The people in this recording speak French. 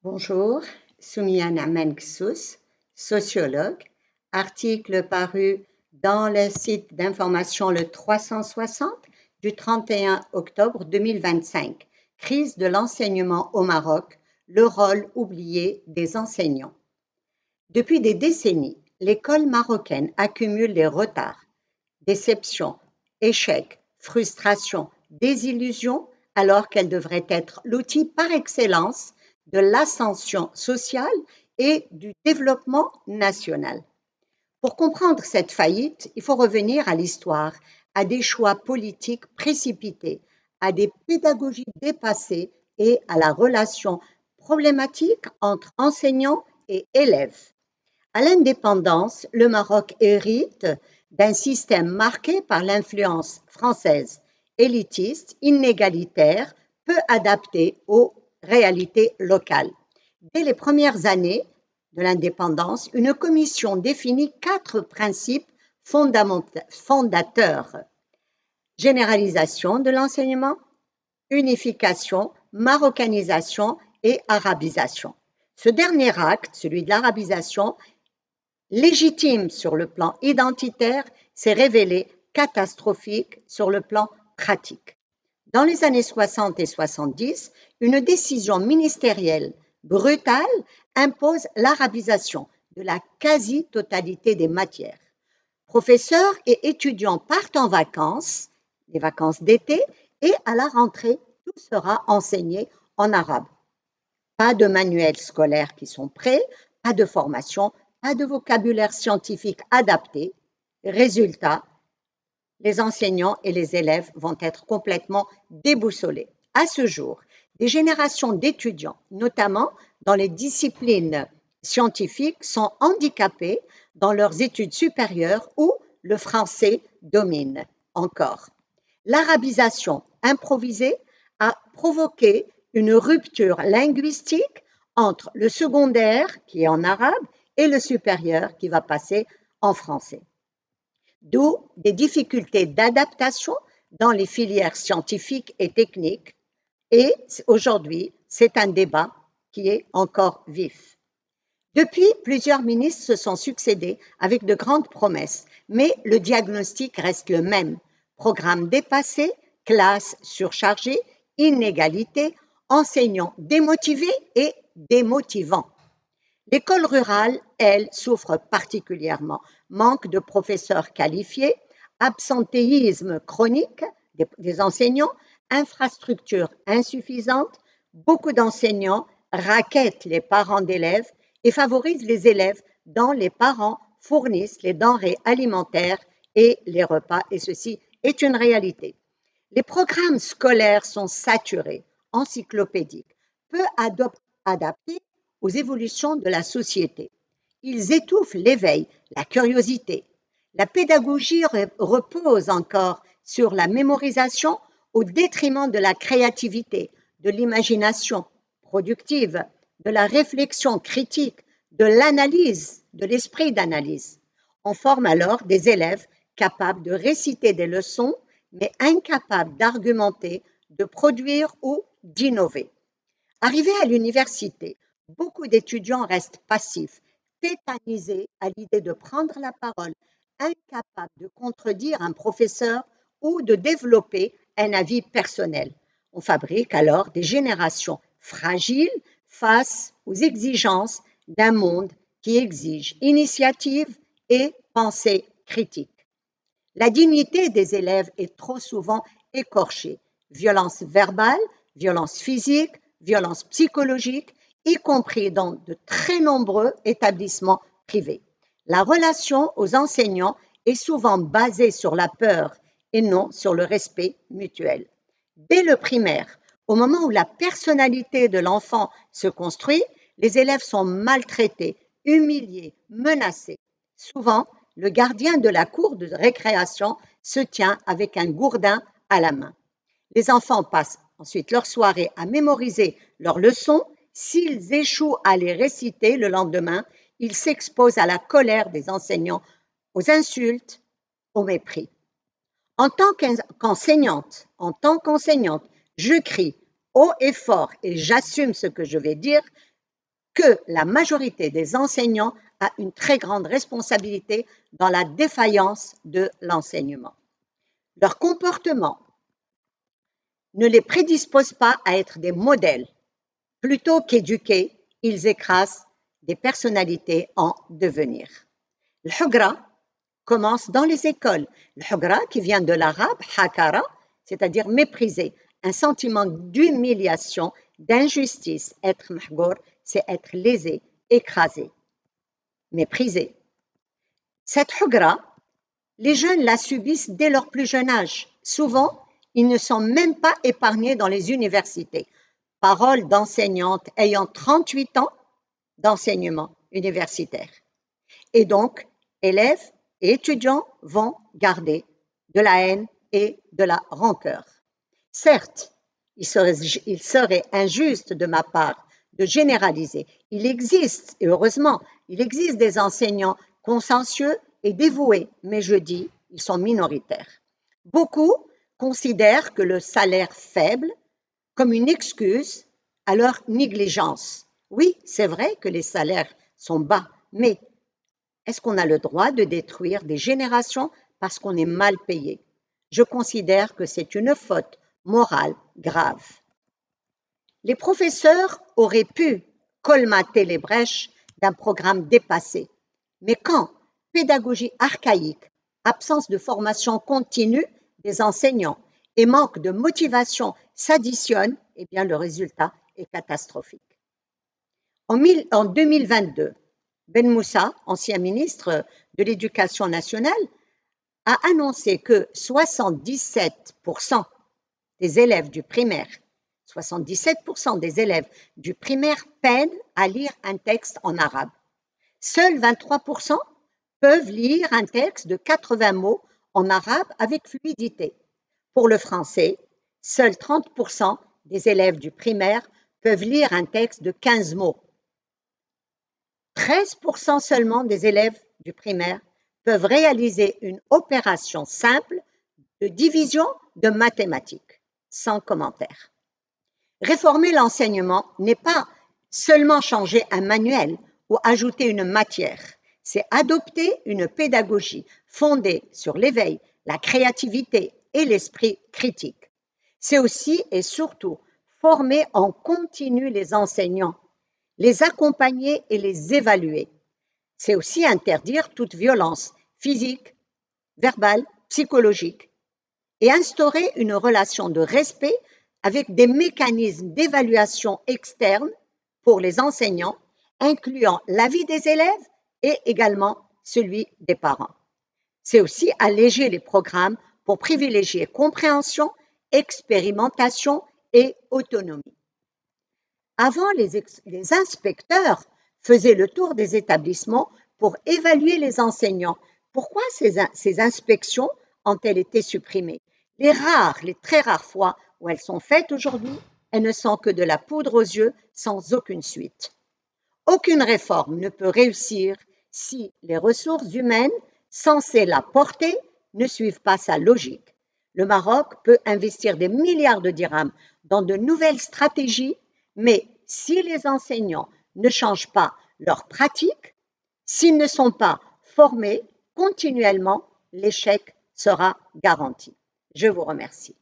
Bonjour, Soumiana Menksus, sociologue, article paru dans le site d'information le 360 du 31 octobre 2025. Crise de l'enseignement au Maroc, le rôle oublié des enseignants. Depuis des décennies, l'école marocaine accumule les retards, déceptions, échecs, frustrations, désillusions, alors qu'elle devrait être l'outil par excellence de l'ascension sociale et du développement national. Pour comprendre cette faillite, il faut revenir à l'histoire, à des choix politiques précipités, à des pédagogies dépassées et à la relation problématique entre enseignants et élèves. À l'indépendance, le Maroc hérite d'un système marqué par l'influence française, élitiste, inégalitaire, peu adapté aux réalités locales. Dès les premières années de l'indépendance, une commission définit 4 principes fondateurs: généralisation de l'enseignement, unification, marocanisation et arabisation. Ce dernier acte, celui de l'arabisation, légitime sur le plan identitaire, s'est révélé catastrophique sur le plan pratique. Dans les années 60 et 70, une décision ministérielle brutale impose l'arabisation de la quasi-totalité des matières. Professeurs et étudiants partent en vacances, les vacances d'été, et à la rentrée, tout sera enseigné en arabe. Pas de manuels scolaires qui sont prêts, pas de formation, pas de vocabulaire scientifique adapté. Résultat, les enseignants et les élèves vont être complètement déboussolés. À ce jour, des générations d'étudiants, notamment dans les disciplines scientifiques, sont handicapés dans leurs études supérieures où le français domine encore. L'arabisation improvisée a provoqué une rupture linguistique entre le secondaire, qui est en arabe, et le supérieur, qui va passer en français. D'où des difficultés d'adaptation dans les filières scientifiques et techniques. Et aujourd'hui, c'est un débat qui est encore vif. Depuis, plusieurs ministres se sont succédés avec de grandes promesses, mais le diagnostic reste le même. Programme dépassé, classes surchargées, inégalités, enseignants démotivés et démotivants. L'école rurale, elle, souffre particulièrement. Manque de professeurs qualifiés, absentéisme chronique des enseignants, infrastructures insuffisantes, beaucoup d'enseignants raquettent les parents d'élèves et favorisent les élèves dont les parents fournissent les denrées alimentaires et les repas, et ceci est une réalité. Les programmes scolaires sont saturés, encyclopédiques, peu adaptés aux évolutions de la société. Ils étouffent l'éveil, la curiosité. La pédagogie repose encore sur la mémorisation au détriment de la créativité, de l'imagination productive, de la réflexion critique, de l'analyse, de l'esprit d'analyse. On forme alors des élèves capables de réciter des leçons, mais incapables d'argumenter, de produire ou d'innover. Arrivés à l'université, beaucoup d'étudiants restent passifs, tétanisés à l'idée de prendre la parole, incapables de contredire un professeur ou de développer un avis personnel. On fabrique alors des générations fragiles face aux exigences d'un monde qui exige initiative et pensée critique. La dignité des élèves est trop souvent écorchée. Violence verbale, violence physique, violence psychologique, y compris dans de très nombreux établissements privés. La relation aux enseignants est souvent basée sur la peur et non sur le respect mutuel. Dès le primaire, au moment où la personnalité de l'enfant se construit, les élèves sont maltraités, humiliés, menacés. Souvent, le gardien de la cour de récréation se tient avec un gourdin à la main. Les enfants passent ensuite leur soirée à mémoriser leurs leçons. S'ils échouent à les réciter le lendemain, ils s'exposent à la colère des enseignants, aux insultes, au mépris. En tant qu'enseignante, je crie haut et fort et j'assume ce que je vais dire. que la majorité des enseignants a une très grande responsabilité dans la défaillance de l'enseignement. Leur comportement ne les prédispose pas à être des modèles. Plutôt qu'éduquer, ils écrasent des personnalités en devenir. Le hugra commence dans les écoles. Le hugra, qui vient de l'arabe hakara, c'est-à-dire mépriser, un sentiment d'humiliation, d'injustice. Être mahgour, c'est être lésé, écrasé, méprisé. Cette hugra, les jeunes la subissent dès leur plus jeune âge. Souvent, ils ne sont même pas épargnés dans les universités. Parole d'enseignante ayant 38 ans d'enseignement universitaire. Et donc, élèves et étudiants vont garder de la haine et de la rancœur. Certes, il serait injuste de ma part de généraliser. Il existe, et heureusement, il existe des enseignants consciencieux et dévoués, mais je dis, ils sont minoritaires. Beaucoup considèrent que le salaire faible comme une excuse à leur négligence. Oui, c'est vrai que les salaires sont bas, mais est-ce qu'on a le droit de détruire des générations parce qu'on est mal payé? Je considère que c'est une faute morale grave. Les professeurs auraient pu colmater les brèches d'un programme dépassé. Mais quand pédagogie archaïque, absence de formation continue des enseignants et manque de motivation s'additionnent, eh bien le résultat est catastrophique. En 2022, Ben Moussa, ancien ministre de l'Éducation nationale, a annoncé que 77% des élèves du primaire, 77% des élèves du primaire peinent à lire un texte en arabe. Seuls 23% peuvent lire un texte de 80 mots en arabe avec fluidité. Pour le français, seuls 30% des élèves du primaire peuvent lire un texte de 15 mots. 13% seulement des élèves du primaire peuvent réaliser une opération simple de division de mathématiques, sans commentaire. Réformer l'enseignement n'est pas seulement changer un manuel ou ajouter une matière, c'est adopter une pédagogie fondée sur l'éveil, la créativité et l'esprit critique. C'est aussi et surtout former en continu les enseignants, les accompagner et les évaluer. C'est aussi interdire toute violence physique, verbale, psychologique et instaurer une relation de respect avec des mécanismes d'évaluation externes pour les enseignants, incluant l'avis des élèves et également celui des parents. C'est aussi alléger les programmes pour privilégier compréhension, expérimentation et autonomie. Avant, les inspecteurs faisaient le tour des établissements pour évaluer les enseignants. Pourquoi ces inspections ont-elles été supprimées? Les très rares fois où elles sont faites aujourd'hui, elles ne sont que de la poudre aux yeux sans aucune suite. Aucune réforme ne peut réussir si les ressources humaines censées la porter ne suivent pas sa logique. Le Maroc peut investir des milliards de dirhams dans de nouvelles stratégies, mais si les enseignants ne changent pas leurs pratiques, s'ils ne sont pas formés continuellement, l'échec sera garanti. Je vous remercie.